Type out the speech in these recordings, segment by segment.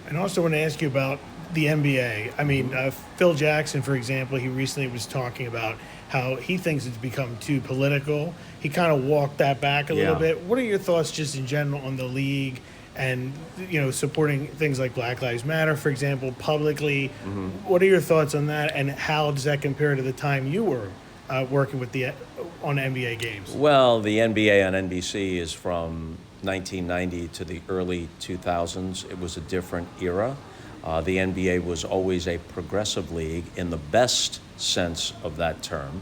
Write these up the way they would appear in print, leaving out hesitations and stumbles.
And also want to ask you about the NBA. I mean, Phil Jackson, for example, he recently was talking about how he thinks it's become too political. He kind of walked that back a little Yeah. bit. What are your thoughts just in general on the league and, supporting things like Black Lives Matter, for example, publicly? What are your thoughts on that, and how does that compare to the time you were working with on NBA games? Well, the NBA on NBC is from 1990 to the early 2000s. It was a different era. The NBA was always a progressive league in the best sense of that term.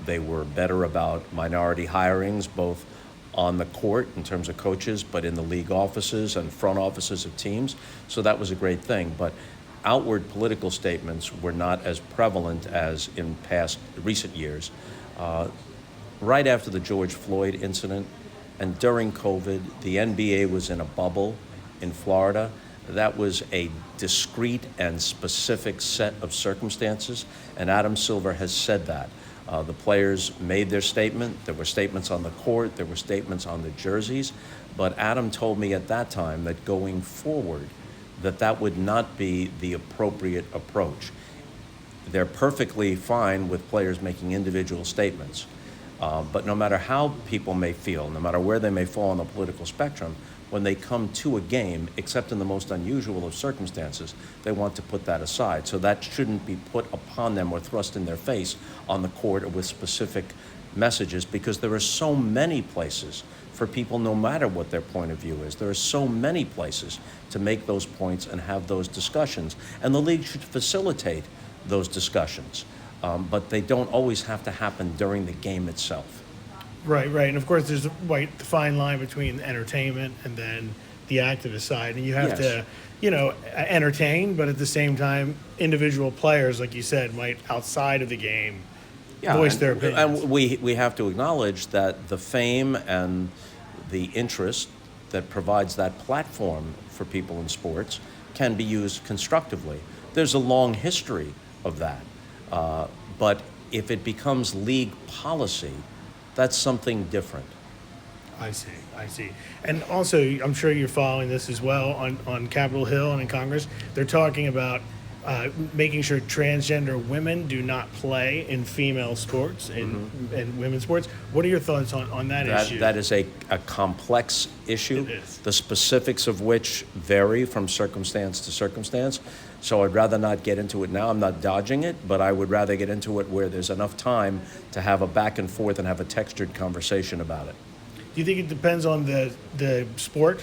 They were better about minority hirings, both on the court in terms of coaches, but in the league offices and front offices of teams. So that was a great thing. But outward political statements were not as prevalent as in past recent years. Right after the George Floyd incident and during COVID, the NBA was in a bubble in Florida. That was a discrete and specific set of circumstances, and Adam Silver has said that. The players made their statement. There were statements on the court. There were statements on the jerseys. But Adam told me at that time that going forward, that would not be the appropriate approach. They're perfectly fine with players making individual statements. But no matter how people may feel, no matter where they may fall on the political spectrum, when they come to a game, except in the most unusual of circumstances, they want to put that aside. So that shouldn't be put upon them or thrust in their face on the court or with specific messages, because there are so many places for people, no matter what their point of view is. There are so many places to make those points and have those discussions. And the league should facilitate those discussions. But they don't always have to happen during the game itself. Right, right. And of course, there's a fine line between entertainment and then the activist side. And you have to, entertain, but at the same time, individual players, like you said, might outside of the game voice their opinions. And we have to acknowledge that the fame and the interest that provides that platform for people in sports can be used constructively. There's a long history of that. But if it becomes league policy, that's something different. I see. And also, I'm sure you're following this as well on Capitol Hill and in Congress. They're talking about making sure transgender women do not play in female sports and women's sports. What are your thoughts on that issue? That is a complex issue, It is. the specifics of which vary from circumstance to circumstance. So I'd rather not get into it now. I'm not dodging it, but I would rather get into it where there's enough time to have a back and forth and have a textured conversation about it. Do you think it depends on the sport,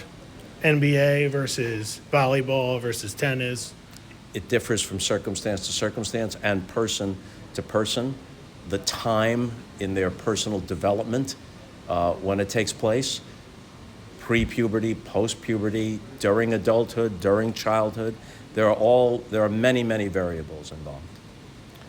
NBA versus volleyball versus tennis? It differs from circumstance to circumstance and person to person. The time in their personal development when it takes place, pre-puberty, post-puberty, during adulthood, during childhood, there are many, many variables involved.